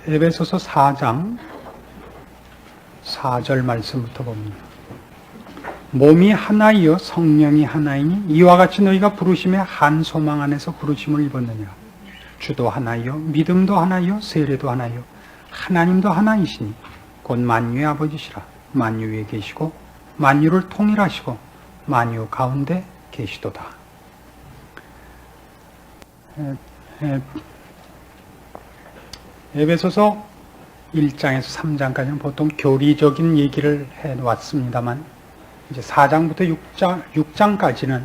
에베소서 4장 4절 말씀부터 봅니다. 몸이 하나이요 성령이 하나이니 이와 같이 너희가 부르심의 한 소망 안에서 부르심을 입었느니라. 주도 하나이요 믿음도 하나이요 세례도 하나이요 하나님도 하나이시니 곧 만유의 아버지시라. 만유 위에 계시고 만유를 통일하시고 만유 가운데 계시도다. 에베소서 1장에서 3장까지는 보통 교리적인 얘기를 해왔습니다만 이제 4장부터 6장까지는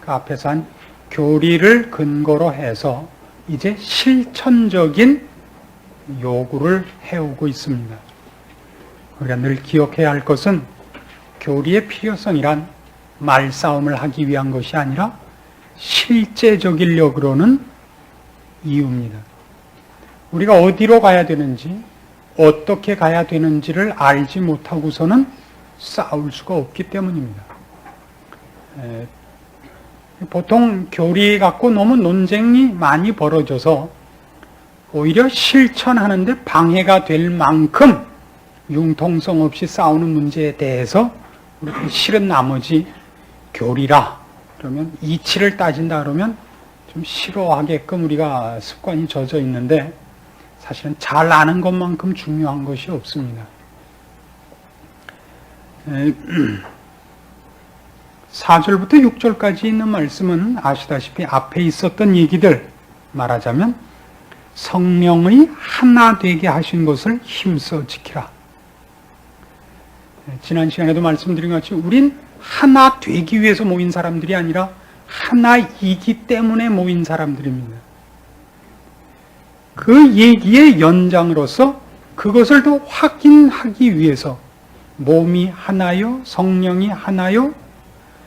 그 앞에서 한 교리를 근거로 해서 이제 실천적인 요구를 해오고 있습니다. 우리가 늘 기억해야 할 것은 교리의 필요성이란 말싸움을 하기 위한 것이 아니라 실제적이려고는 이유입니다. 우리가 어디로 가야 되는지, 어떻게 가야 되는지를 알지 못하고서는 싸울 수가 없기 때문입니다. 보통 교리 갖고 너무 논쟁이 많이 벌어져서 오히려 실천하는데 방해가 될 만큼 융통성 없이 싸우는 문제에 대해서 우리가 싫은 나머지 교리라 그러면 이치를 따진다 그러면 좀 싫어하게끔 우리가 습관이 젖어 있는데 사실은 잘 아는 것만큼 중요한 것이 없습니다. 4절부터 6절까지 있는 말씀은 아시다시피 앞에 있었던 얘기들, 말하자면 성령의 하나 되게 하신 것을 힘써 지키라. 지난 시간에도 말씀드린 것 같이 우린 하나 되기 위해서 모인 사람들이 아니라 하나이기 때문에 모인 사람들입니다. 그 얘기의 연장으로서 그것을 더 확인하기 위해서 몸이 하나요, 성령이 하나요,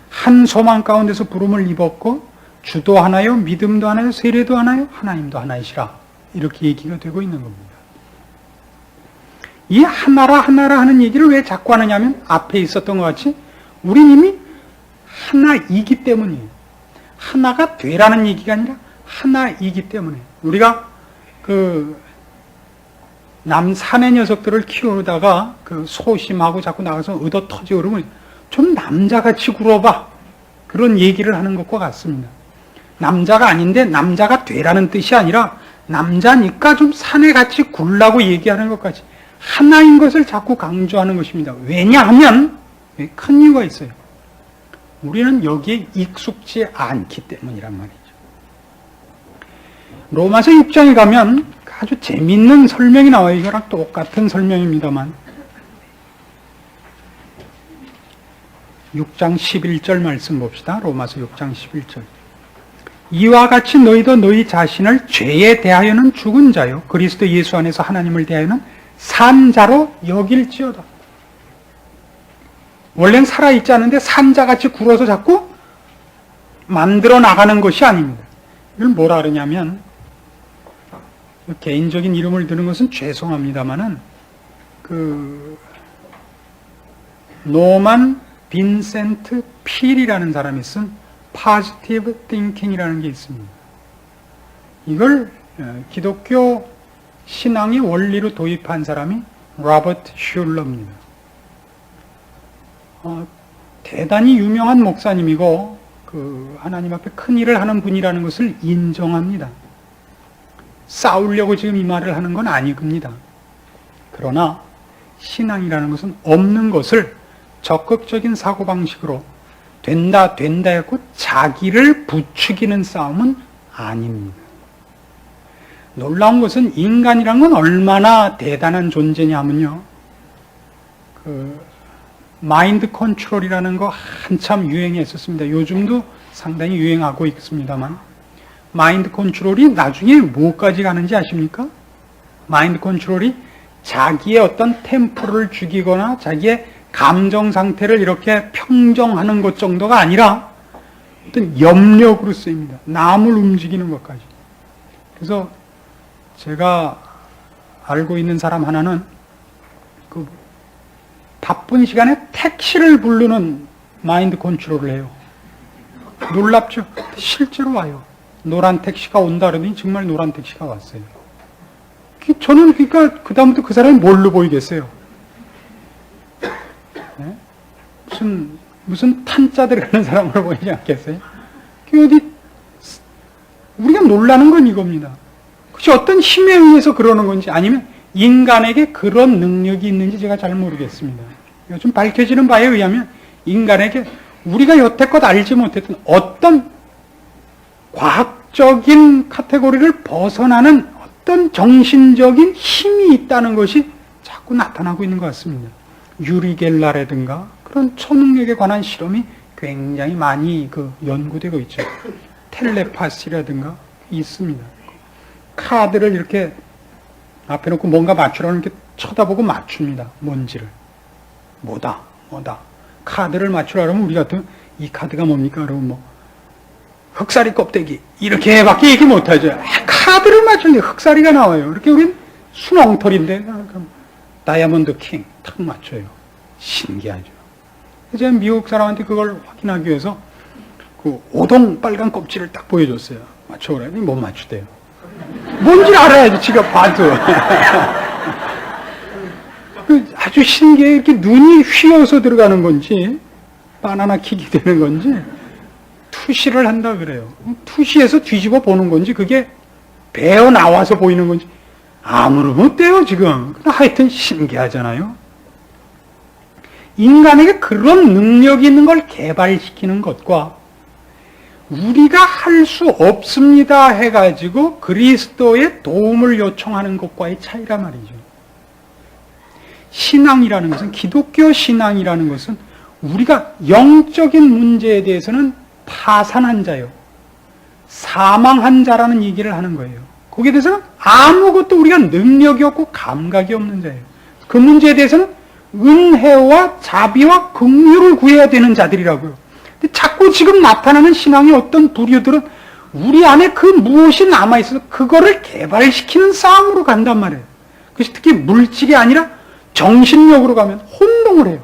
한 소망 가운데서 부름을 입었고 주도 하나요, 믿음도 하나요, 세례도 하나요, 하나님도 하나이시라 이렇게 얘기가 되고 있는 겁니다. 이 하나라 하는 얘기를 왜 자꾸 하느냐면 앞에 있었던 것 같이 우린 이미 하나이기 때문이에요. 하나가 되라는 얘기가 아니라 하나이기 때문에 우리가 남산의 녀석들을 키우다가 소심하고 자꾸 나가서 의도 터지고 그러면 좀 남자같이 굴어봐. 그런 얘기를 하는 것과 같습니다. 남자가 아닌데 남자가 되라는 뜻이 아니라 남자니까 좀 산에 같이 굴라고 얘기하는 것까지 하나인 것을 자꾸 강조하는 것입니다. 왜냐하면 큰 이유가 있어요. 우리는 여기에 익숙지 않기 때문이란 말이죠. 로마서 6장에 가면 아주 재미있는 설명이 나와요. 이거랑 똑같은 설명입니다만 6장 11절 말씀 봅시다. 로마서 6장 11절. 이와 같이 너희도 너희 자신을 죄에 대하여는 죽은 자요 그리스도 예수 안에서 하나님을 대하여는 산 자로 여길지어다. 원래는 살아있지 않은데 산자같이 굴어서 자꾸 만들어 나가는 것이 아닙니다. 이걸 뭐라 그러냐면 개인적인 이름을 드는 것은 죄송합니다만은 노만 빈센트 필이라는 사람이 쓴 Positive Thinking이라는 게 있습니다. 이걸 기독교 신앙의 원리로 도입한 사람이 로버트 슐러입니다. 대단히 유명한 목사님이고 하나님 앞에 큰 일을 하는 분이라는 것을 인정합니다. 싸우려고 지금 이 말을 하는 건 아닙니다. 그러나 신앙이라는 것은 없는 것을 적극적인 사고방식으로 된다 했고 자기를 부추기는 싸움은 아닙니다. 놀라운 것은 인간이란 건 얼마나 대단한 존재냐 하면요. 마인드 컨트롤이라는 거 한참 유행했었습니다. 요즘도 상당히 유행하고 있습니다만 마인드 컨트롤이 나중에 뭐까지 가는지 아십니까? 마인드 컨트롤이 자기의 어떤 템포를 죽이거나 자기의 감정 상태를 이렇게 평정하는 것 정도가 아니라 어떤 염력으로 쓰입니다. 남을 움직이는 것까지. 그래서 제가 알고 있는 사람 하나는 바쁜 시간에 택시를 부르는 마인드 컨트롤을 해요. 놀랍죠? 실제로 와요. 노란 택시가 온다 그러더니 정말 노란 택시가 왔어요. 저는 그러니까 그다음부터 그 사람이 뭘로 보이겠어요? 네? 무슨 탄자 들어가는 사람으로 보이지 않겠어요? 어디 우리가 놀라는 건 이겁니다. 그것이 어떤 힘에 의해서 그러는 건지 아니면 인간에게 그런 능력이 있는지 제가 잘 모르겠습니다. 요즘 밝혀지는 바에 의하면 인간에게 우리가 여태껏 알지 못했던 어떤 과학적인 카테고리를 벗어나는 어떤 정신적인 힘이 있다는 것이 자꾸 나타나고 있는 것 같습니다. 유리겔라라든가 그런 초능력에 관한 실험이 굉장히 많이 연구되고 있죠. 텔레파시라든가 있습니다. 카드를 이렇게 앞에 놓고 뭔가 맞추라고 이렇게 쳐다보고 맞춥니다. 뭔지를. 뭐다. 카드를 맞추라 그러면 우리 같으면 이 카드가 뭡니까? 그러면 뭐 흑사리 껍데기 이렇게밖에 얘기 못하죠. 카드를 맞추는데 흑사리가 나와요. 이렇게 우린 순엉터리인데 그럼 다이아몬드 킹 탁 맞춰요. 신기하죠. 제가 미국 사람한테 그걸 확인하기 위해서 그 오동 빨간 껍질을 딱 보여줬어요. 맞춰보라니 못 맞추대요. 뭔지 알아야지 지가 봐도. 아주 신기해. 이렇게 눈이 휘어서 들어가는 건지 바나나 킥이 되는 건지 투시를 한다 그래요. 투시해서 뒤집어 보는 건지 그게 배어 나와서 보이는 건지 아무런 못돼요 지금. 하여튼 신기하잖아요. 인간에게 그런 능력이 있는 걸 개발시키는 것과 우리가 할 수 없습니다 해가지고 그리스도의 도움을 요청하는 것과의 차이란 말이죠. 신앙이라는 것은, 기독교 신앙이라는 것은 우리가 영적인 문제에 대해서는 파산한 자요, 사망한 자라는 얘기를 하는 거예요. 거기에 대해서는 아무것도 우리가 능력이 없고 감각이 없는 자예요. 그 문제에 대해서는 은혜와 자비와 긍휼을 구해야 되는 자들이라고요. 근데 자꾸 지금 나타나는 신앙의 어떤 부류들은 우리 안에 그 무엇이 남아있어서 그거를 개발시키는 싸움으로 간단 말이에요. 그것이 특히 물질이 아니라 정신력으로 가면 혼동을 해요.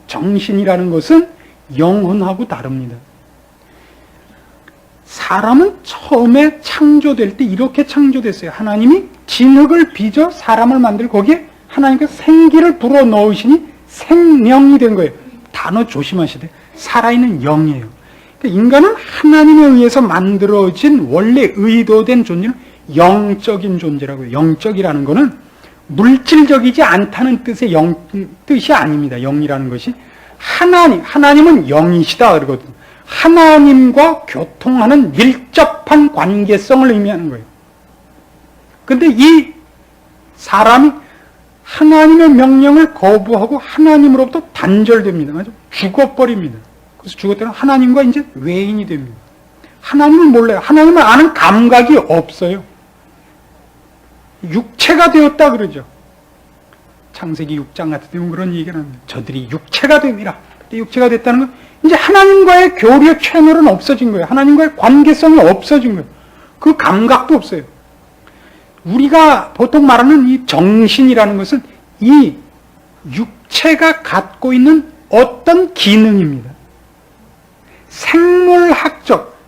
정신이라는 것은 영혼하고 다릅니다. 사람은 처음에 창조될 때 이렇게 창조됐어요. 하나님이 진흙을 빚어 사람을 만들고 거기에 하나님께서 생기를 불어넣으시니 생명이 된 거예요. 단어 조심하시되 살아있는 영이에요. 그러니까 인간은 하나님에 의해서 만들어진 원래 의도된 존재는 영적인 존재라고요. 영적이라는 것은 물질적이지 않다는 뜻의 뜻이 아닙니다. 영이라는 것이 하나님은 영이시다 그러거든요. 하나님과 교통하는 밀접한 관계성을 의미하는 거예요. 근데 이 사람이 하나님의 명령을 거부하고 하나님으로부터 단절됩니다. 맞죠? 죽어버립니다. 그래서 죽었다는 하나님과 이제 외인이 됩니다. 하나님을 몰라요. 하나님을 아는 감각이 없어요. 육체가 되었다 그러죠. 창세기 6장 같은 경우는 그런 얘기를 합니다. 저들이 육체가 됩니다. 그때 육체가 됐다는 건 이제 하나님과의 교류의 채널은 없어진 거예요. 하나님과의 관계성이 없어진 거예요. 그 감각도 없어요. 우리가 보통 말하는 이 정신이라는 것은 이 육체가 갖고 있는 어떤 기능입니다.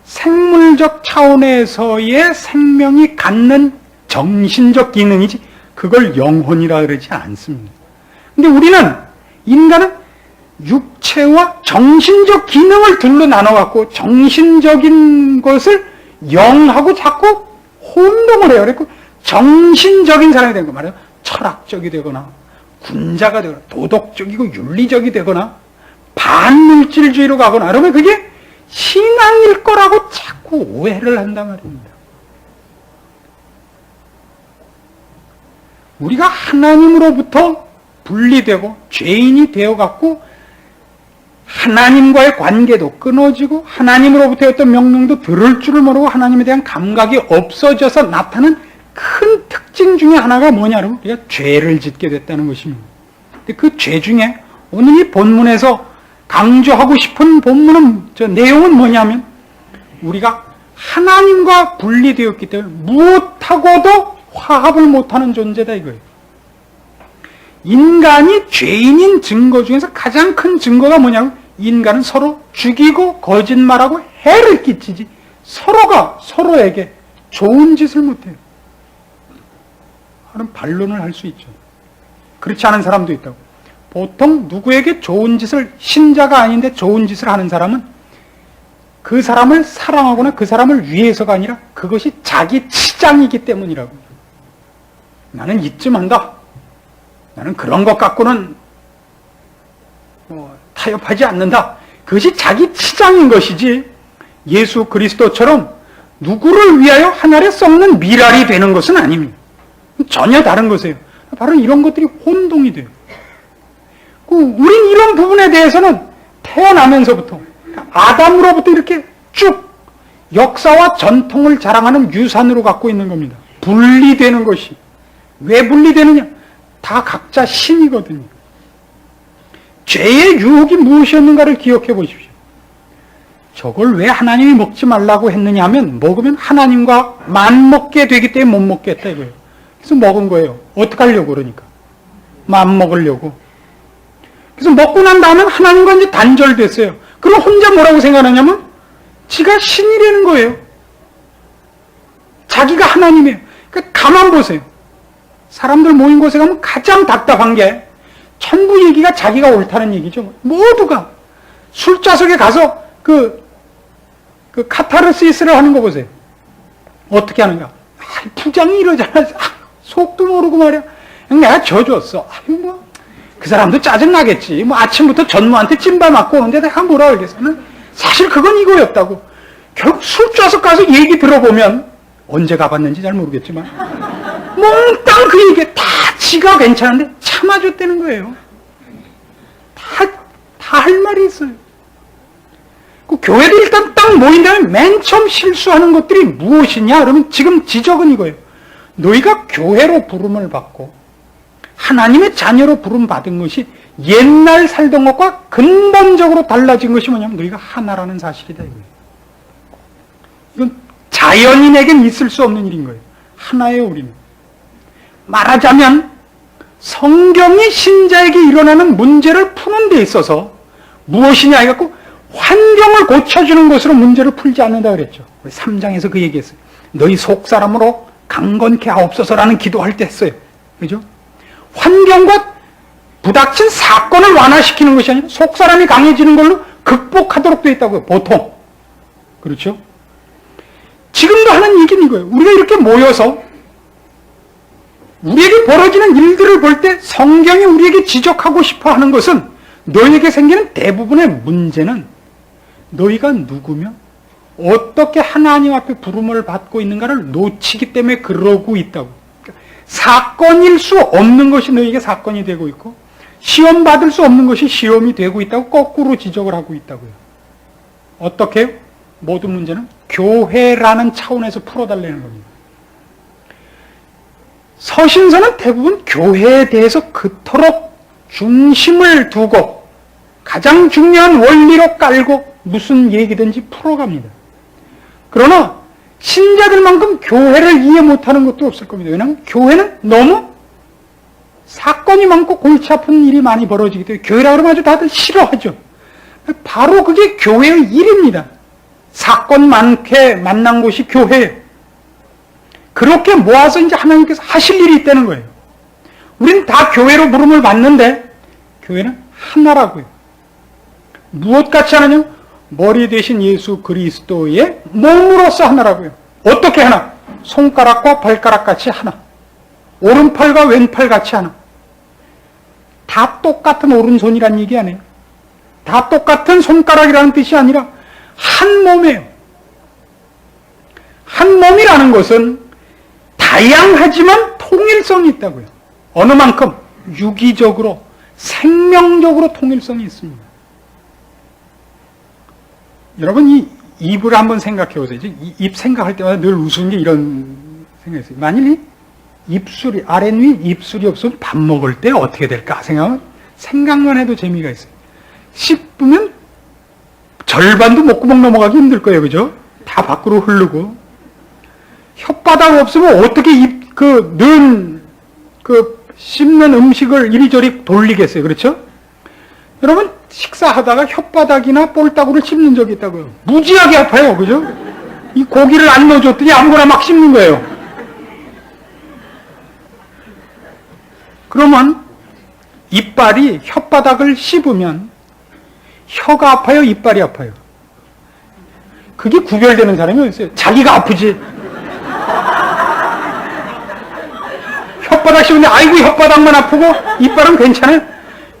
생물적 차원에서의 생명이 갖는 정신적 기능이지 그걸 영혼이라 그러지 않습니다. 근데 인간은 육체와 정신적 기능을 둘로 나눠갖고 정신적인 것을 영하고 자꾸 혼동을 해요. 그래서 정신적인 사람이 된 거 말이에요. 철학적이 되거나 군자가 되거나 도덕적이고 윤리적이 되거나 반물질주의로 가거나 그러면 그게 신앙일 거라고 자꾸 오해를 한단 말입니다. 우리가 하나님으로부터 분리되고 죄인이 되어갖고 하나님과의 관계도 끊어지고 하나님으로부터의 어떤 명령도 들을 줄을 모르고 하나님에 대한 감각이 없어져서 나타나는 큰 특징 중에 하나가 뭐냐면 우리가 죄를 짓게 됐다는 것입니다. 근데 그 죄 중에 오늘 이 본문에서 강조하고 싶은 내용은 뭐냐면 우리가 하나님과 분리되었기 때문에 무엇하고도 화합을 못하는 존재다 이거예요. 인간이 죄인인 증거 중에서 가장 큰 증거가 뭐냐면 인간은 서로 죽이고 거짓말하고 해를 끼치지 서로가 서로에게 좋은 짓을 못해요. 하는 반론을 할 수 있죠. 그렇지 않은 사람도 있다고. 보통 누구에게 좋은 짓을, 신자가 아닌데 좋은 짓을 하는 사람은 그 사람을 사랑하거나 그 사람을 위해서가 아니라 그것이 자기 치장이기 때문이라고. 나는 이쯤 한다. 나는 그런 것 갖고는 타협하지 않는다. 그것이 자기 치장인 것이지 예수 그리스도처럼 누구를 위하여 하늘에 썩는 미랄이 되는 것은 아닙니다. 전혀 다른 것이에요. 바로 이런 것들이 혼동이 돼요. 우린 이런 부분에 대해서는 태어나면서부터 아담으로부터 이렇게 쭉 역사와 전통을 자랑하는 유산으로 갖고 있는 겁니다. 분리되는 것이. 왜 분리되느냐? 다 각자 신이거든요. 죄의 유혹이 무엇이었는가를 기억해 보십시오. 저걸 왜 하나님이 먹지 말라고 했느냐 하면 먹으면 하나님과 맞먹게 되기 때문에 못 먹겠다 이거예요. 그래서 먹은 거예요. 어떻게 하려고 그러니까. 맞먹으려고. 그래서 먹고 난 다음에 하나님과 이제 단절됐어요. 그럼 혼자 뭐라고 생각하냐면 지가 신이라는 거예요. 자기가 하나님이에요. 그러니까 가만 보세요. 사람들 모인 곳에 가면 가장 답답한 게 천부 얘기가 자기가 옳다는 얘기죠. 모두가 술자석에 가서 그 카타르시스를 하는 거 보세요. 어떻게 하는가? 부장이 이러잖아. 속도 모르고 말이야. 내가 져줬어. 그 사람도 짜증나겠지. 아침부터 전무한테 찐바 맞고 오는데 내가 뭐라 그러겠어는 사실 그건 이거였다고. 결국 술자석 가서 얘기 들어보면 언제 가봤는지 잘 모르겠지만 몽땅 그 얘기 다 지가 괜찮은데 참아줬다는 거예요. 다 할 말이 있어요. 그 교회도 일단 딱 모인 다음에 맨 처음 실수하는 것들이 무엇이냐? 그러면 지금 지적은 이거예요. 너희가 교회로 부름을 받고 하나님의 자녀로 부름 받은 것이 옛날 살던 것과 근본적으로 달라진 것이 뭐냐면 너희가 하나라는 사실이다 이거예요. 이건 자연인에겐 있을 수 없는 일인 거예요. 하나예요, 우리는. 말하자면 성경이 신자에게 일어나는 문제를 푸는 데 있어서 무엇이냐 해갖고 환경을 고쳐주는 것으로 문제를 풀지 않는다 그랬죠. 우리 3장에서 그 얘기했어요. 너희 속사람으로 강건케 하옵소서라는 기도할 때 했어요. 그죠? 환경과 부닥친 사건을 완화시키는 것이 아니라 속사람이 강해지는 걸로 극복하도록 되어 있다고요. 보통. 그렇죠? 지금도 하는 얘기는 이거예요. 우리가 이렇게 모여서 우리에게 벌어지는 일들을 볼 때 성경이 우리에게 지적하고 싶어 하는 것은 너희에게 생기는 대부분의 문제는 너희가 누구며 어떻게 하나님 앞에 부름을 받고 있는가를 놓치기 때문에 그러고 있다고. 그러니까 사건일 수 없는 것이 너희에게 사건이 되고 있고 시험 받을 수 없는 것이 시험이 되고 있다고 거꾸로 지적을 하고 있다고요. 어떻게 해요? 모든 문제는 교회라는 차원에서 풀어달라는 겁니다. 서신서는 대부분 교회에 대해서 그토록 중심을 두고 가장 중요한 원리로 깔고 무슨 얘기든지 풀어갑니다. 그러나 신자들만큼 교회를 이해 못하는 것도 없을 겁니다. 왜냐하면 교회는 너무 사건이 많고 골치 아픈 일이 많이 벌어지기 때문에 교회라 그러면 아주 다들 싫어하죠. 바로 그게 교회의 일입니다. 사건 많게 만난 곳이 교회예요. 그렇게 모아서 이제 하나님께서 하실 일이 있다는 거예요. 우리는 다 교회로 부름을 받는데 교회는 하나라고요. 무엇같이 하느냐? 머리 대신 예수 그리스도의 몸으로서 하나라고요. 어떻게 하나? 손가락과 발가락 같이 하나. 오른팔과 왼팔 같이 하나. 다 똑같은 오른손이란 얘기 아니에요. 다 똑같은 손가락이라는 뜻이 아니라 한 몸이에요. 한 몸이라는 것은 다양하지만 통일성이 있다고요. 어느 만큼? 유기적으로, 생명적으로 통일성이 있습니다. 여러분, 이 입을 한번 생각해 보세요. 입 생각할 때마다 늘 웃은 게 이런 생각이 있어요. 만일 이 입술이, 아랫위 입술이 없으면 밥 먹을 때 어떻게 될까 생각하면 생각만 해도 재미가 있어요. 씹으면 절반도 목구멍 넘어가기 힘들 거예요. 그죠? 다 밖으로 흐르고. 혓바닥 없으면 어떻게 씹는 음식을 이리저리 돌리겠어요. 그렇죠? 여러분, 식사하다가 혓바닥이나 볼따구를 씹는 적이 있다고요. 무지하게 아파요. 그죠? 이 고기를 안 넣어줬더니 아무거나 막 씹는 거예요. 그러면 이빨이 혓바닥을 씹으면 혀가 아파요? 이빨이 아파요? 그게 구별되는 사람이 어디 있어요? 자기가 아프지. 혓바닥 씹는데 아이고 혓바닥만 아프고 이빨은 괜찮아요?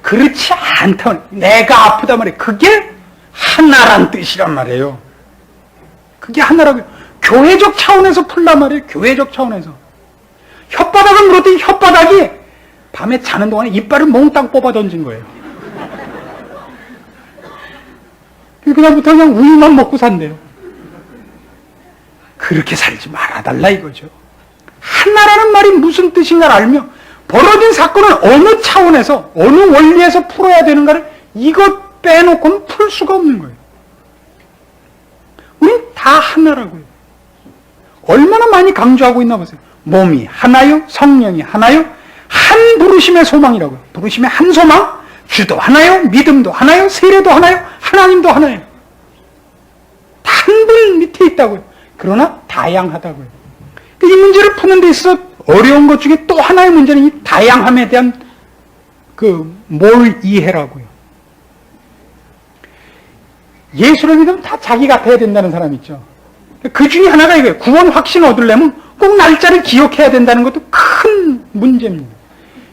그렇지 않다. 내가 아프다 말이에요. 그게 하나란 뜻이란 말이에요. 그게 하나라고요. 교회적 차원에서 풀란 말이에요. 교회적 차원에서. 혓바닥은 물었더니 혓바닥이 밤에 자는 동안에 이빨을 몽땅 뽑아 던진 거예요. 그다음부터 그냥 우유만 먹고 산대요. 그렇게 살지 말아달라 이거죠. 하나라는 말이 무슨 뜻인가를 알며 벌어진 사건을 어느 차원에서 어느 원리에서 풀어야 되는가를 이것 빼놓고는 풀 수가 없는 거예요. 우린 다 하나라고요. 얼마나 많이 강조하고 있나 보세요. 몸이 하나요? 성령이 하나요? 한 부르심의 소망이라고요. 부르심의 한 소망? 주도 하나요? 믿음도 하나요? 세례도 하나요? 하나님도 하나요? 다 한 분 밑에 있다고요. 그러나 다양하다고요. 이 문제를 푸는 데 있어서 어려운 것 중에 또 하나의 문제는 이 다양함에 대한 뭘 이해라고요. 예수를 믿으면 다 자기 같아야 된다는 사람 있죠. 그 중에 하나가 이거예요. 구원 확신 얻으려면 꼭 날짜를 기억해야 된다는 것도 큰 문제입니다.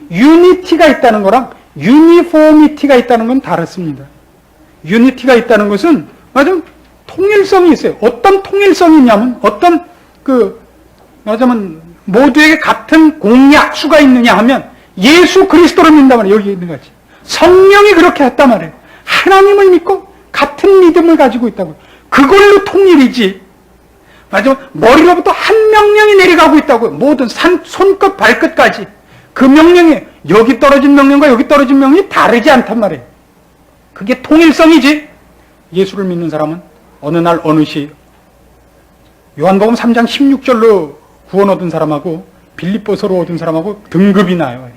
유니티가 있다는 거랑 유니포미티가 있다는 건 다릅니다. 유니티가 있다는 것은 맞아 통일성이 있어요. 어떤 통일성이 있냐면 어떤 말하자면 모두에게 같은 공약수가 있느냐 하면 예수 그리스도를 믿는단 말이에요. 여기 있는 거지. 성령이 그렇게 했단 말이에요. 하나님을 믿고 같은 믿음을 가지고 있다고요. 그걸로 통일이지. 맞아. 머리로부터 한 명령이 내려가고 있다고요. 모든 손끝 발끝까지. 그 명령이 여기 떨어진 명령과 여기 떨어진 명령이 다르지 않단 말이에요. 그게 통일성이지. 예수를 믿는 사람은 어느 날 어느 시 요한복음 3장 16절로 구원 얻은 사람하고 빌립보서로 얻은 사람하고 등급이 나요.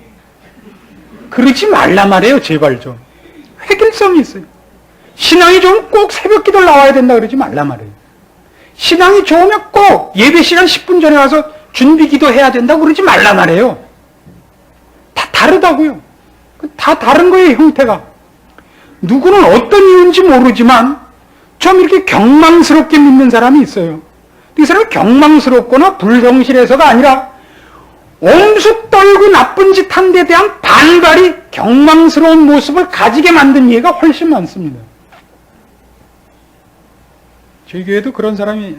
그러지 말라 말이에요. 제발 좀. 획일성이 있어요. 신앙이 좋으면 꼭 새벽 기도를 나와야 된다 그러지 말라 말이에요. 신앙이 좋으면 꼭 예배 시간 10분 전에 와서 준비 기도해야 된다고 그러지 말라 말이에요. 다 다르다고요. 다 다른 거예요, 형태가. 누구는 어떤 이유인지 모르지만 좀 이렇게 경망스럽게 믿는 사람이 있어요. 이 사람은 경망스럽거나 불성실해서가 아니라 엄숙 떨고 나쁜 짓 한 데 대한 반발이 경망스러운 모습을 가지게 만든 예가 훨씬 많습니다. 저희 교회도 그런 사람이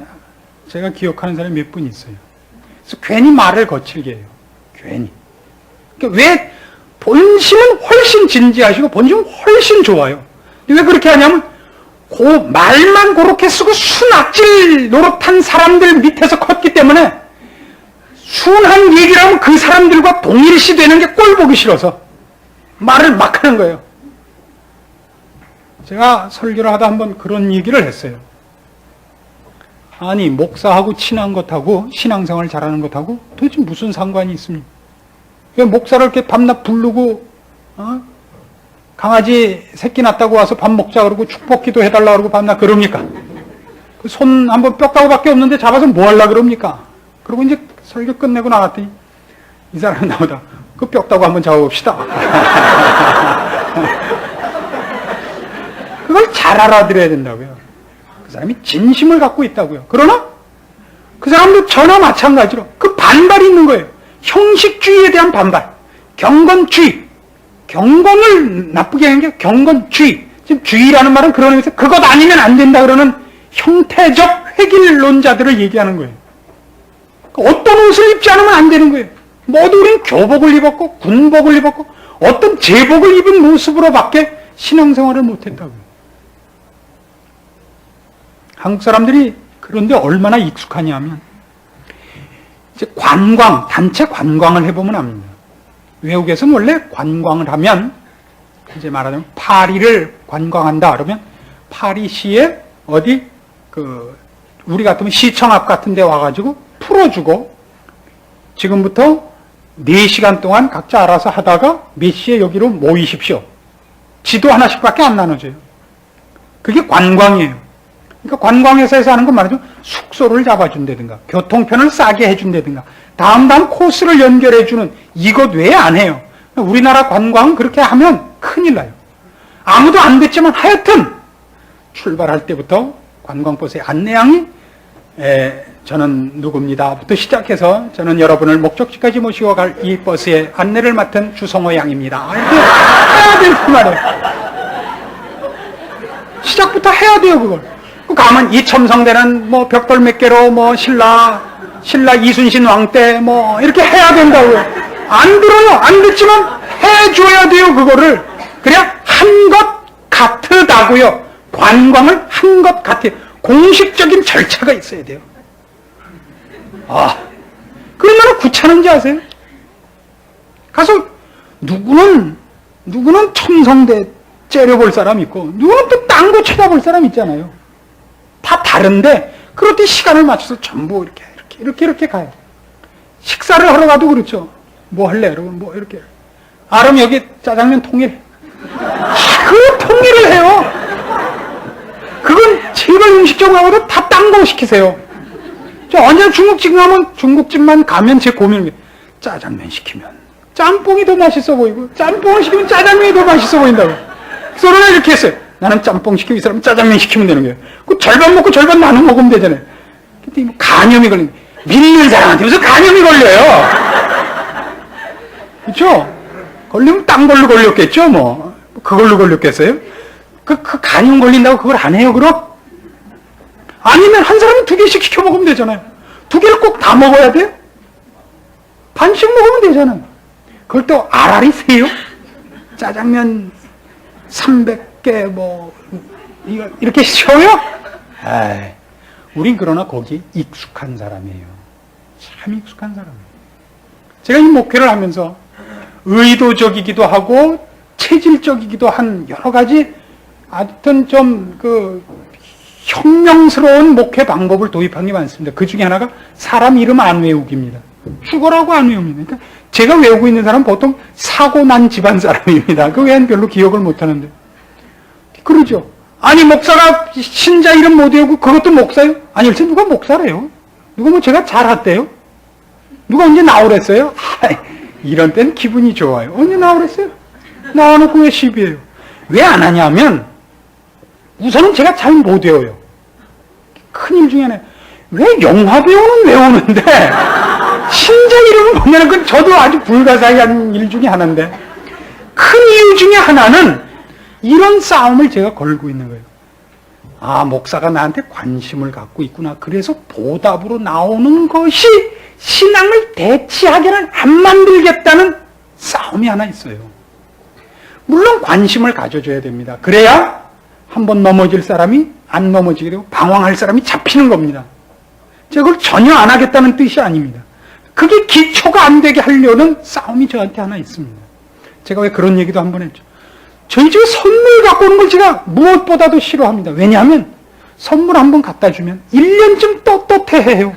제가 기억하는 사람이 몇 분 있어요. 그래서 괜히 말을 거칠게 해요. 괜히. 그러니까 왜 본심은 훨씬 진지하시고 본심은 훨씬 좋아요. 왜 그렇게 하냐면 말만 그렇게 쓰고 순악질 노릇한 사람들 밑에서 컸기 때문에 순한 얘기를 하면 그 사람들과 동일시 되는 게 꼴 보기 싫어서 말을 막 하는 거예요. 제가 설교를 하다 한번 그런 얘기를 했어요. 아니 목사하고 친한 것하고 신앙생활 잘하는 것하고 도대체 무슨 상관이 있습니까? 왜 목사를 이렇게 밤낮 부르고 강아지 새끼 낳았다고 와서 밥 먹자 그러고 축복기도 해달라 그러고 밤낮 그럽니까? 그 손 한번 뼈가루밖에 없는데 잡아서 뭐 하려고 그럽니까? 그리고 이제 설교 끝내고 나갔더니 이 사람이 나오다. 그 뼈다구 한번 잡아봅시다. 그걸 잘 알아들어야 된다고요. 그 사람이 진심을 갖고 있다고요. 그러나 그 사람도 저나 마찬가지로 그 반발이 있는 거예요. 형식주의에 대한 반발. 경건주의. 경건을 나쁘게 하는 게 경건주의. 지금 주의라는 말은 그런 의미에서 그것 아니면 안 된다 그러는 형태적 획일론자들을 얘기하는 거예요. 어떤 옷을 입지 않으면 안 되는 거예요. 모두 우린 교복을 입었고 군복을 입었고 어떤 제복을 입은 모습으로밖에 신앙생활을 못했다고요. 한국 사람들이 그런데 얼마나 익숙하냐면 이제 관광, 단체 관광을 해보면 압니다. 외국에서는 원래 관광을 하면 이제 말하자면 파리를 관광한다 그러면 파리시에 어디 우리 같으면 시청 앞 같은 데 와가지고 풀어주고 지금부터 4시간 동안 각자 알아서 하다가 몇 시에 여기로 모이십시오. 지도 하나씩밖에 안 나눠줘요. 그게 관광이에요. 그러니까 관광회사에서 하는 건 말이죠. 숙소를 잡아준다든가 교통편을 싸게 해준다든가 다음 코스를 연결해주는 이것 외에 안 해요. 우리나라 관광 그렇게 하면 큰일 나요. 아무도 안 됐지만 하여튼 출발할 때부터 관광버스의 안내양이 저는 누굽니다부터 시작해서 저는 여러분을 목적지까지 모시고 갈 이 버스의 안내를 맡은 주성호 양입니다. 이렇게 해야 된단 말이에요. 시작부터 해야 돼요, 그걸. 가면 이 첨성대는 뭐 벽돌 몇 개로 뭐 신라 이순신 왕 때 뭐 이렇게 해야 된다고요. 안 들어요. 안 듣지만 해줘야 돼요, 그거를. 그래야 한 것 같으다고요. 관광을 한 것 같아요. 공식적인 절차가 있어야 돼요. 그러면 귀찮은지 아세요? 가서 누구는 첨성대 째려볼 사람 있고 누구는 또 딴 거 쳐다볼 사람 있잖아요. 다 다른데 그럴 때 시간을 맞춰서 전부 이렇게 가요. 식사를 하러 가도 그렇죠. 뭐 할래? 여러분 뭐 이렇게. 그럼 여기 짜장면 통일. 그 통일을 해요. 그건 제발 음식점 가고도 다 딴 거 시키세요. 저 언제나 중국집 가면 중국집만 가면 제 고민은 짜장면 시키면 짬뽕이 더 맛있어 보이고 짬뽕을 시키면 짜장면이 더 맛있어 보인다고. 그래서 이렇게 했어요. 나는 짬뽕 시키고 이 사람은 짜장면 시키면 되는 거예요. 그 절반 먹고 절반 나눠 먹으면 되잖아요. 근데 뭐 간염이 걸리는 믿는 사람한테 무슨 간염이 걸려요. 그렇죠? 걸리면 딴 걸로 걸렸겠죠. 뭐 그걸로 걸렸겠어요? 그 간염 걸린다고 그걸 안 해요, 그럼? 아니면 한 사람이 2개씩 시켜 먹으면 되잖아요. 2개를 꼭 다 먹어야 돼요? 반씩 먹으면 되잖아요. 그걸 또 알알이 세요? 짜장면 300개 뭐 이렇게 쉬어요? 우린 그러나 거기 익숙한 사람이에요. 참 익숙한 사람이에요. 제가 이 목회를 하면서 의도적이기도 하고 체질적이기도 한 여러 가지 하여튼 좀 혁명스러운 목회 방법을 도입한 게 많습니다. 그 중에 하나가 사람 이름 안 외우기입니다. 죽어라고 안 외웁니다. 그러니까 제가 외우고 있는 사람은 보통 사고 난 집안 사람입니다. 그 외에는 별로 기억을 못 하는데. 그러죠. 아니, 목사가 신자 이름 못 외우고 그것도 목사요? 아니, 일단 누가 목사래요? 누가 뭐 제가 잘했대요? 누가 언제 나오랬어요? 이런 때는 기분이 좋아요. 언제 나오랬어요? 나와놓고 왜 시비해요? 왜 안 하냐면, 우선은 제가 잘 못 외워요. 큰일 중에 하나. 왜 영화 배우는 외우는데, 신자 이름을 보면 그건 저도 아주 불가사의한 일 중에 하나인데, 큰 이유 중에 하나는 이런 싸움을 제가 걸고 있는 거예요. 목사가 나한테 관심을 갖고 있구나. 그래서 보답으로 나오는 것이 신앙을 대치하게는 안 만들겠다는 싸움이 하나 있어요. 물론 관심을 가져줘야 됩니다. 그래야 한번 넘어질 사람이 안 넘어지게 되고 방황할 사람이 잡히는 겁니다. 제가 그걸 전혀 안 하겠다는 뜻이 아닙니다. 그게 기초가 안 되게 하려는 싸움이 저한테 하나 있습니다. 제가 왜 그런 얘기도 한번 했죠. 저희 집에 선물 갖고 오는 걸 제가 무엇보다도 싫어합니다. 왜냐하면 선물 한번 갖다 주면 1년쯤 떳떳해해요.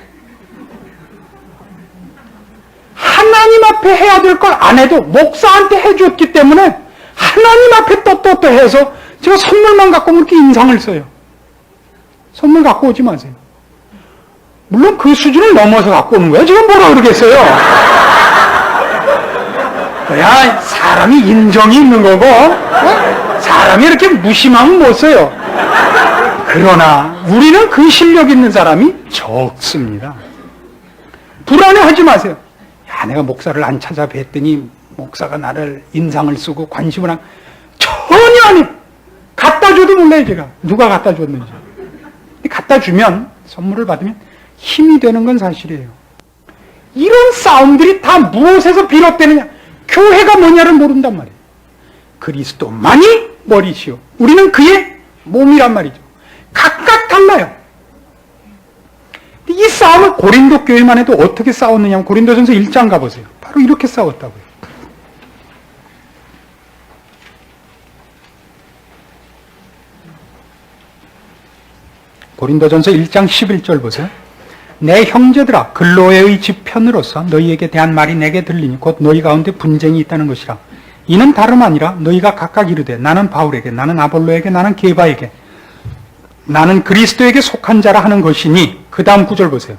하나님 앞에 해야 될 걸 안 해도 목사한테 해줬기 때문에 하나님 앞에 떳떳해해서 제가 선물만 갖고 오면 이렇게 인상을 써요. 선물 갖고 오지 마세요. 물론 그 수준을 넘어서 갖고 오는 거예요. 제가 뭐라 그러겠어요. 그래야 사람이 인정이 있는 거고 사람이 이렇게 무심하면 못 써요. 그러나 우리는 그 실력 있는 사람이 적습니다. 불안해하지 마세요. 야, 내가 목사를 안 찾아뵀더니 목사가 나를 인상을 쓰고 관심을 한 전혀 아니에요. 갖다 줘도 몰라요. 제가 누가 갖다 줬는지. 갖다 주면 선물을 받으면 힘이 되는 건 사실이에요. 이런 싸움들이 다 무엇에서 비롯되느냐? 교회가 뭐냐를 모른단 말이에요. 그리스도만이 머리시오. 우리는 그의 몸이란 말이죠. 각각 달라요. 이 싸움을 고린도 교회만 해도 어떻게 싸웠느냐? 고린도전서 1장 가보세요. 바로 이렇게 싸웠다고요. 고린도전서 1장 11절 보세요. 내 형제들아, 글로에의 지편으로서 너희에게 대한 말이 내게 들리니 곧 너희 가운데 분쟁이 있다는 것이라. 이는 다름 아니라 너희가 각각 이르되 나는 바울에게, 나는 아볼로에게, 나는 게바에게, 나는 그리스도에게 속한 자라 하는 것이니. 그 다음 구절 보세요.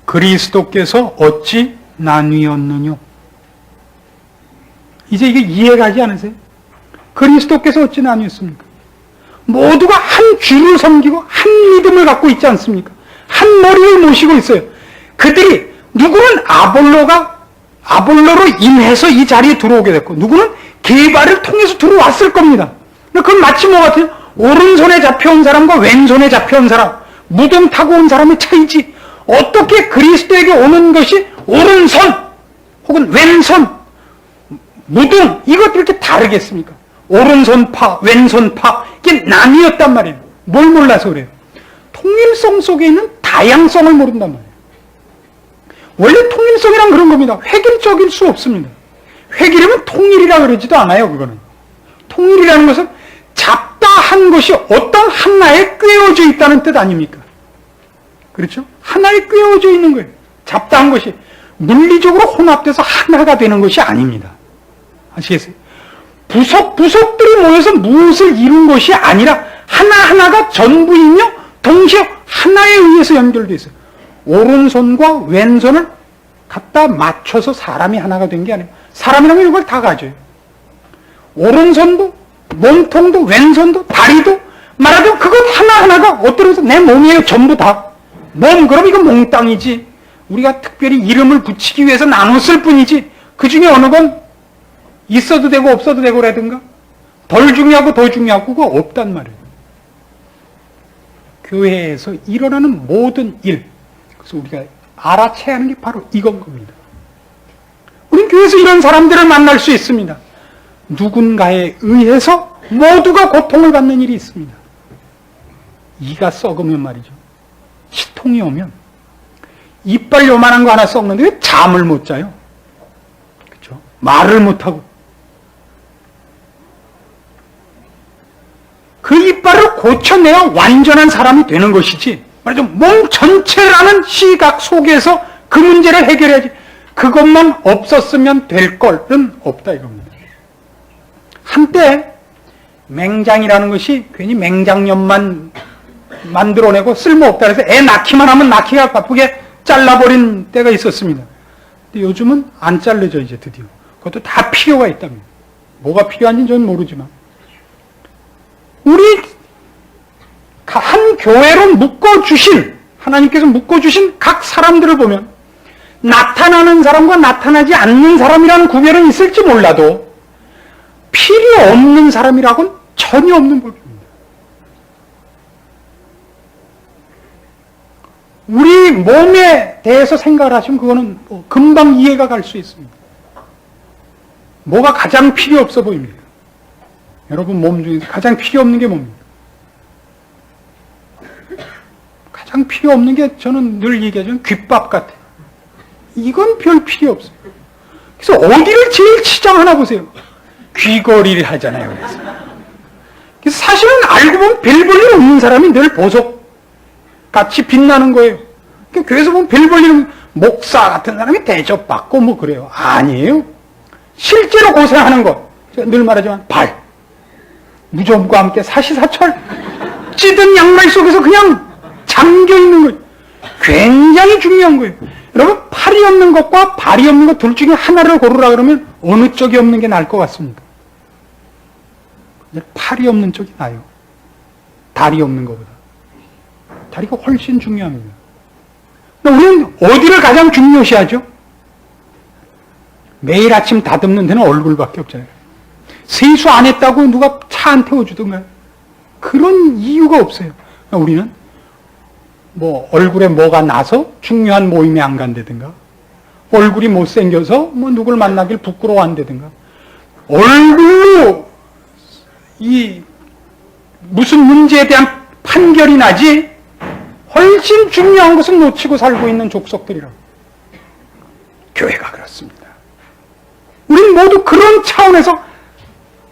그리스도께서 어찌 나뉘었느뇨? 이제 이게 이해가지 않으세요? 그리스도께서 어찌 나뉘었습니까? 모두가 한 주를 섬기고 한 믿음을 갖고 있지 않습니까? 한 머리를 모시고 있어요. 그들이 누구는 아볼로로 인해서 이 자리에 들어오게 됐고 누구는 게바를 통해서 들어왔을 겁니다. 그건 마치 뭐 같아요? 오른손에 잡혀온 사람과 왼손에 잡혀온 사람, 무덤 타고 온 사람의 차이지 어떻게 그리스도에게 오는 것이 오른손 혹은 왼손, 무덤 이것들이 이렇게 다르겠습니까? 오른손파, 왼손파 이게 나뉘었단 말이에요. 뭘 몰라서 그래요? 통일성 속에 있는 다양성을 모른단 말이에요. 원래 통일성이란 그런 겁니다. 획일적일 수 없습니다. 획일이면 통일이라 그러지도 않아요. 그거는 통일이라는 것은 잡다 한 것이 어떤 하나에 꿰어져 있다는 뜻 아닙니까? 그렇죠? 하나에 꿰어져 있는 거예요. 잡다 한 것이 물리적으로 혼합돼서 하나가 되는 것이 아닙니다. 아시겠어요? 부속들이 모여서 무엇을 이룬 것이 아니라 하나하나가 전부이며 동시에 하나에 의해서 연결되어 있어요. 오른손과 왼손을 갖다 맞춰서 사람이 하나가 된 게 아니에요. 사람이라면 이걸 다 가져요. 오른손도 몸통도 왼손도 다리도 말하자면 그것 하나하나가 어떤 내 몸이에요. 전부 다. 몸 그럼 이건 몽땅이지. 우리가 특별히 이름을 붙이기 위해서 나눴을 뿐이지 그 중에 어느 건 있어도 되고 없어도 되고라든가 덜 중요하고 더 중요하고 그거 없단 말이에요. 교회에서 일어나는 모든 일, 그래서 우리가 알아채야 하는 게 바로 이건 겁니다. 우린 교회에서 이런 사람들을 만날 수 있습니다. 누군가에 의해서 모두가 고통을 받는 일이 있습니다. 이가 썩으면 말이죠. 치통이 오면 이빨 요만한 거 하나 썩는데 왜 잠을 못 자요? 그렇죠? 말을 못하고 그 이빨을 고쳐내야 완전한 사람이 되는 것이지 말하자면 몸 전체라는 시각 속에서 그 문제를 해결해야지 그것만 없었으면 될 걸은 없다 이겁니다. 한때 맹장이라는 것이 괜히 맹장염만 만들어내고 쓸모없다 해서 애 낳기만 하면 낳기가 바쁘게 잘라버린 때가 있었습니다. 근데 요즘은 안 잘라져 이제 드디어. 그것도 다 필요가 있답니다. 뭐가 필요한지는 저는 모르지만 우리 한 교회로 묶어주신 하나님께서 묶어주신 각 사람들을 보면 나타나는 사람과 나타나지 않는 사람이라는 구별은 있을지 몰라도 필요 없는 사람이라고는 전혀 없는 법입니다. 우리 몸에 대해서 생각을 하시면 그거는 금방 이해가 갈 수 있습니다. 뭐가 가장 필요 없어 보입니까? 여러분 몸 중에서 가장 필요 없는 게 뭡니까? 가장 필요 없는 게 저는 늘 얘기하지만 귓밥 같아요. 이건 별 필요 없어요. 그래서 어디를 제일 치장하나 보세요. 귀걸이를 하잖아요. 그래서 사실은 알고 보면 별 볼 일 없는 사람이 늘 보석같이 빛나는 거예요. 그러니까 교회에서 보면 별 볼 일 없는 목사 같은 사람이 대접받고 뭐 그래요. 아니에요. 실제로 고생하는 것. 제가 늘 말하지만 발. 무좀과 함께 사시사철 찌든 양말 속에서 그냥 잠겨있는 거예요. 굉장히 중요한 거예요. 여러분 팔이 없는 것과 발이 없는 것 둘 중에 하나를 고르라 그러면 어느 쪽이 없는 게 나을 것 같습니까? 팔이 없는 쪽이 나아요. 다리 없는 것보다. 다리가 훨씬 중요합니다. 우리는 어디를 가장 중요시하죠? 매일 아침 다듬는 데는 얼굴밖에 없잖아요. 세수 안 했다고 누가 차 안 태워주던가요? 그런 이유가 없어요. 우리는 뭐 얼굴에 뭐가 나서 중요한 모임에 안 간다든가 얼굴이 못생겨서 뭐 누굴 만나길 부끄러워한다든가 얼굴로 이 무슨 문제에 대한 판결이 나지 훨씬 중요한 것은 놓치고 살고 있는 족속들이라고. 교회가 그렇습니다. 우린 모두 그런 차원에서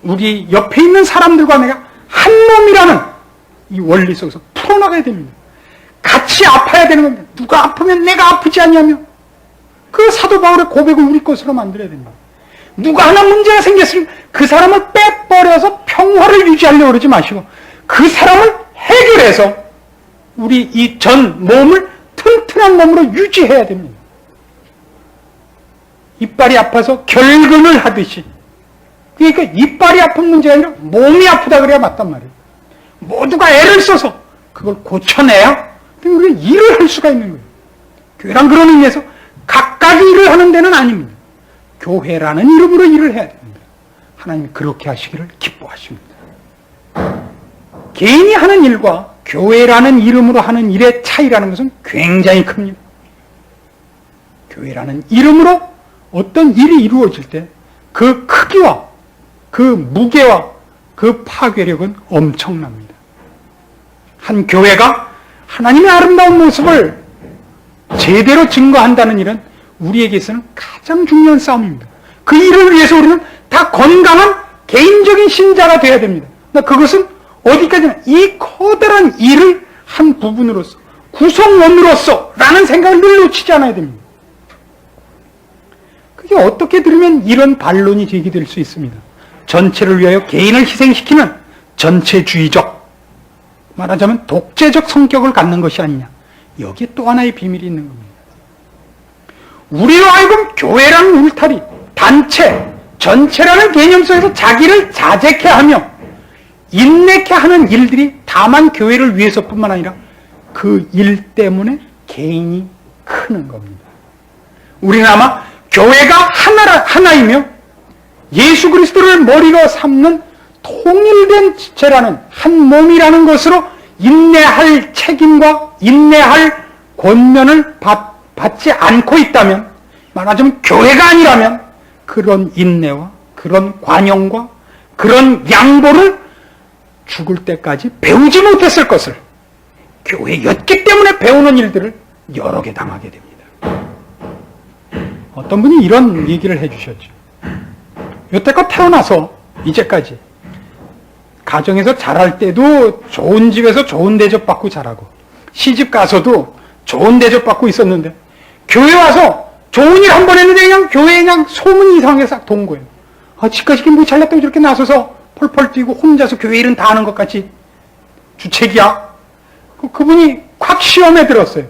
우리 옆에 있는 사람들과 내가 한 몸이라는 이 원리 속에서 풀어나가야 됩니다. 같이 아파야 되는 겁니다. 누가 아프면 내가 아프지 않냐며 그 사도 바울의 고백을 우리 것으로 만들어야 됩니다. 누가 하나 문제가 생겼으면 그 사람을 빼버려서 평화를 유지하려고 그러지 마시고 그 사람을 해결해서 우리 이 전 몸을 튼튼한 몸으로 유지해야 됩니다. 이빨이 아파서 결근을 하듯이 그러니까 이빨이 아픈 문제가 아니라 몸이 아프다 그래야 맞단 말이에요. 모두가 애를 써서 그걸 고쳐내야 우리가 일을 할 수가 있는 거예요. 교회란 그런 의미에서 각각의 일을 하는 데는 아닙니다. 교회라는 이름으로 일을 해야 됩니다. 하나님이 그렇게 하시기를 기뻐하십니다. 개인이 하는 일과 교회라는 이름으로 하는 일의 차이라는 것은 굉장히 큽니다. 교회라는 이름으로 어떤 일이 이루어질 때 그 크기와 그 무게와 그 파괴력은 엄청납니다. 한 교회가 하나님의 아름다운 모습을 제대로 증거한다는 일은 우리에게 있어서는 가장 중요한 싸움입니다. 그 일을 위해서 우리는 다 건강한 개인적인 신자가 되어야 됩니다. 그것은 어디까지나 이 커다란 일을 한 부분으로서 구성원으로서 라는 생각을 늘 놓치지 않아야 됩니다. 그게 어떻게 들으면 이런 반론이 제기될 수 있습니다. 전체를 위하여 개인을 희생시키는 전체주의적, 말하자면 독재적 성격을 갖는 것이 아니냐. 여기에 또 하나의 비밀이 있는 겁니다. 우리로 하여금 교회라는 울타리, 단체, 전체라는 개념 속에서 자기를 자제케 하며 인내케 하는 일들이 다만 교회를 위해서뿐만 아니라 그 일 때문에 개인이 크는 겁니다. 우리는 아마 교회가 하나이며 예수 그리스도를 머리로 삼는 통일된 지체라는 한 몸이라는 것으로 인내할 책임과 인내할 권면을 받지 않고 있다면, 말하자면 교회가 아니라면 그런 인내와 그런 관용과 그런 양보를 죽을 때까지 배우지 못했을 것을 교회였기 때문에 배우는 일들을 여러 개 당하게 됩니다. 어떤 분이 이런 얘기를 해주셨죠. 여태껏 태어나서 이제까지 가정에서 자랄 때도 좋은 집에서 좋은 대접받고 자라고, 시집 가서도 좋은 대접받고 있었는데 교회 와서 좋은 일 한 번 했는데 그냥 교회에 그냥 소문이 이상하게 싹 돈 거예요. 집까지 뭐 잘났다고 저렇게 나서서 펄펄 뛰고 혼자서 교회 일은 다 하는 것 같이 주책이야. 그분이 콱 시험에 들었어요.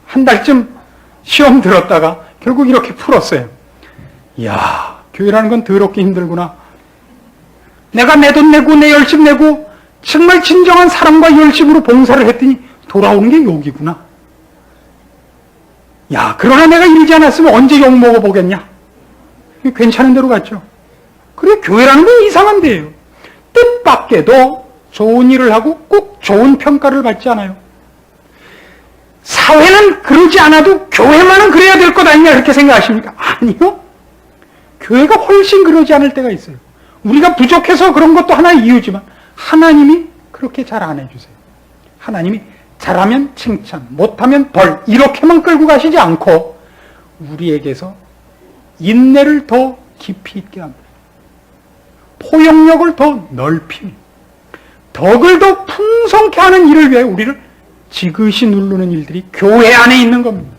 한 달쯤 시험 들었다가 결국 이렇게 풀었어요. 이야, 교회라는 건 더럽게 힘들구나. 내가 내 돈 내고 내 열심 내고 정말 진정한 사랑과 열심으로 봉사를 했더니 돌아오는 게 욕이구나. 야, 그러나 내가 이러지 않았으면 언제 욕 먹어보겠냐. 괜찮은 대로 갔죠. 그래, 교회라는 건 이상한 데예요. 뜻밖에도 좋은 일을 하고 꼭 좋은 평가를 받지 않아요. 사회는 그러지 않아도 교회만은 그래야 될 것 아니냐 이렇게 생각하십니까? 아니요. 교회가 훨씬 그러지 않을 때가 있어요. 우리가 부족해서 그런 것도 하나의 이유지만 하나님이 그렇게 잘 안 해주세요. 하나님이 잘하면 칭찬, 못하면 벌 이렇게만 끌고 가시지 않고 우리에게서 인내를 더 깊이 있게 합니다. 포용력을 더 넓히며 덕을 더 풍성케 하는 일을 위해 우리를 지그시 누르는 일들이 교회 안에 있는 겁니다.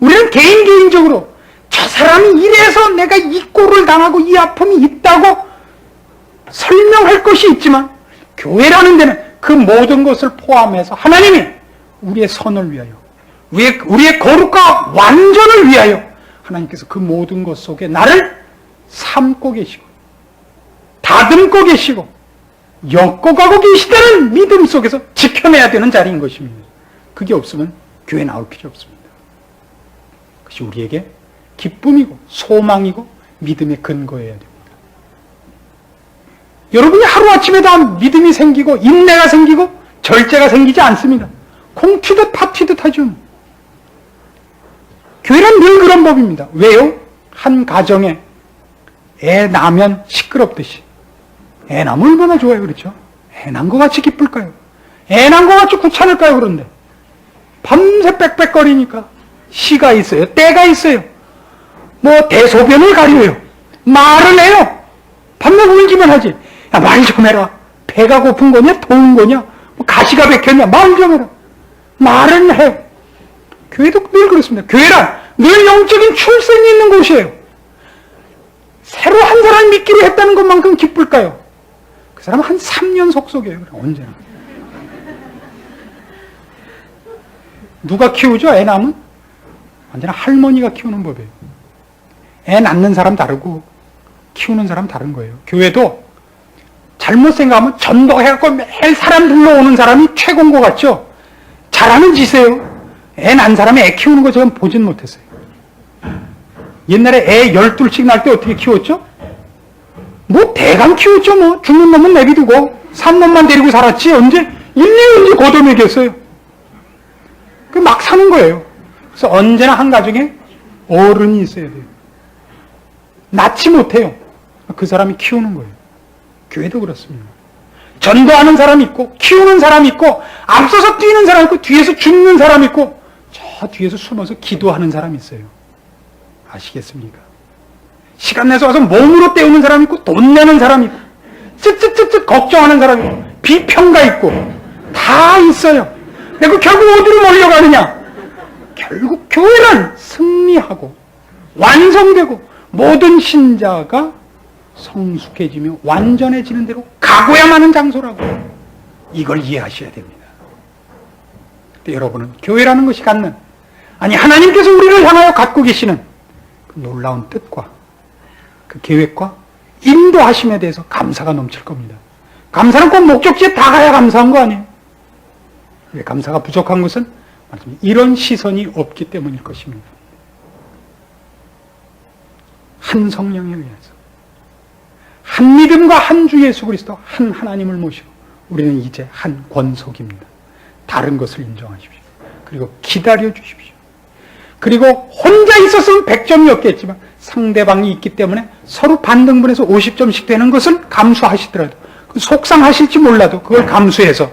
우리는 개인적으로 저 사람이 이래서 내가 이 꼴을 당하고 이 아픔이 있다고 설명할 것이 있지만 교회라는 데는 그 모든 것을 포함해서 하나님이 우리의 선을 위하여 우리의 거룩과 완전을 위하여 하나님께서 그 모든 것 속에 나를 삼고 계시고 다듬고 계시고 엮어가고 계시다는 믿음 속에서 지켜내야 되는 자리인 것입니다. 그게 없으면 교회 나올 필요 없습니다. 그것이 우리에게 기쁨이고 소망이고 믿음의 근거여야 됩니다. 여러분이 하루아침에 다 믿음이 생기고 인내가 생기고 절제가 생기지 않습니다. 콩 튀듯 팥 튀듯 하죠. 교회는 늘 그런 법입니다. 왜요? 한 가정에 애 낳으면 시끄럽듯이 애 낳으면 얼마나 좋아요, 그렇죠? 애 낳은 것 같이 기쁠까요? 애 낳은 것 같이 귀찮을까요? 그런데 밤새 빽빽거리니까 시가 있어요, 때가 있어요. 뭐 대소변을 가려요, 말을 해요. 밤새 울기만 하지. 야, 말 좀 해라. 배가 고픈 거냐, 더운 거냐, 뭐 가시가 박혔냐, 말 좀 해라. 말은 해요. 교회도 늘 그렇습니다. 교회란 늘 영적인 출생이 있는 곳이에요. 새로 한 사람 믿기로 했다는 것만큼 기쁠까요? 그 사람은 한 3년 속속이에요. 언제나. 누가 키우죠? 애 낳으면? 언제나 할머니가 키우는 법이에요. 애 낳는 사람 다르고 키우는 사람 다른 거예요. 교회도 잘못 생각하면 전도해갖고 매일 사람 불러오는 사람이 최고인 것 같죠? 잘하는 짓이에요. 애 난 사람이 애 키우는 거 제가 보진 못했어요. 옛날에 애 12씩 날 때 어떻게 키웠죠? 뭐 대강 키웠죠 뭐. 죽는 놈은 내비두고 산 놈만 데리고 살았지 언제 일일이 걷어먹였어요. 그 막 사는 거예요. 그래서 언제나 한 가정에 어른이 있어야 돼요. 낳지 못해요. 그 사람이 키우는 거예요. 교회도 그렇습니다. 전도하는 사람이 있고 키우는 사람이 있고 앞서서 뛰는 사람이 있고 뒤에서 죽는 사람이 있고 저 뒤에서 숨어서 기도하는 사람이 있어요. 아시겠습니까? 시간 내서 와서 몸으로 때우는 사람이 있고 돈 내는 사람이 있고 쯧쯧쯧쯧 걱정하는 사람이 있고 비평가 있고 다 있어요. 근데 결국 어디로 몰려가느냐? 결국 교회는 승리하고 완성되고 모든 신자가 성숙해지며 완전해지는 대로 가고야만 하는 장소라고 이걸 이해하셔야 됩니다. 근데 여러분은 교회라는 것이 갖는 아니 하나님께서 우리를 향하여 갖고 계시는 그 놀라운 뜻과 그 계획과 인도하심에 대해서 감사가 넘칠 겁니다. 감사는 꼭 목적지에 다 가야 감사한 거 아니에요? 왜 감사가 부족한 것은 이런 시선이 없기 때문일 것입니다. 한 성령에 의해서 한 믿음과 한 주 예수 그리스도 한 하나님을 모시고 우리는 이제 한 권속입니다. 다른 것을 인정하십시오. 그리고 기다려 주십시오. 그리고 혼자 있었으면 100점이었겠지만 상대방이 있기 때문에 서로 반등분해서 50점씩 되는 것을 감수하시더라도 속상하실지 몰라도 그걸 감수해서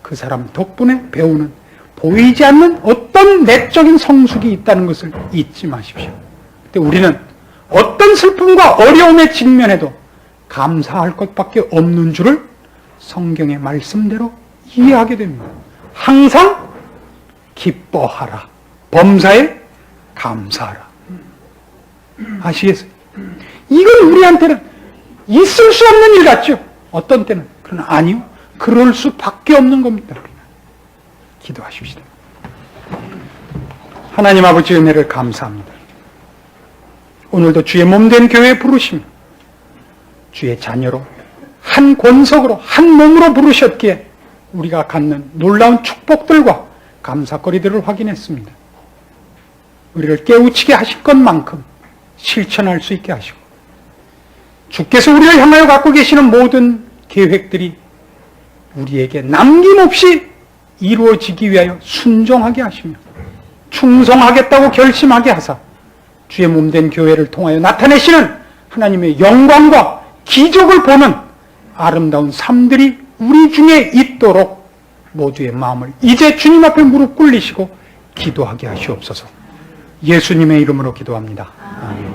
그 사람 덕분에 배우는 보이지 않는 어떤 내적인 성숙이 있다는 것을 잊지 마십시오. 근데 우리는 어떤 슬픔과 어려움에 직면해도 감사할 것밖에 없는 줄을 성경의 말씀대로 이해하게 됩니다. 항상 기뻐하라. 범사에 감사하라. 아시겠어요? 이건 우리한테는 있을 수 없는 일 같죠? 어떤 때는. 그러나 아니요. 그럴 수밖에 없는 겁니다. 기도하십시다. 하나님 아버지의 은혜를 감사합니다. 오늘도 주의 몸된 교회에 부르시며 주의 자녀로 한 권속으로 한 몸으로 부르셨기에 우리가 갖는 놀라운 축복들과 감사거리들을 확인했습니다. 우리를 깨우치게 하실 것만큼 실천할 수 있게 하시고 주께서 우리를 향하여 갖고 계시는 모든 계획들이 우리에게 남김없이 이루어지기 위하여 순종하게 하시며 충성하겠다고 결심하게 하사 주의 몸된 교회를 통하여 나타내시는 하나님의 영광과 기적을 보는 아름다운 삶들이 우리 중에 있도록 모두의 마음을 이제 주님 앞에 무릎 꿇리시고 기도하게 하시옵소서. 예수님의 이름으로 기도합니다. 아멘.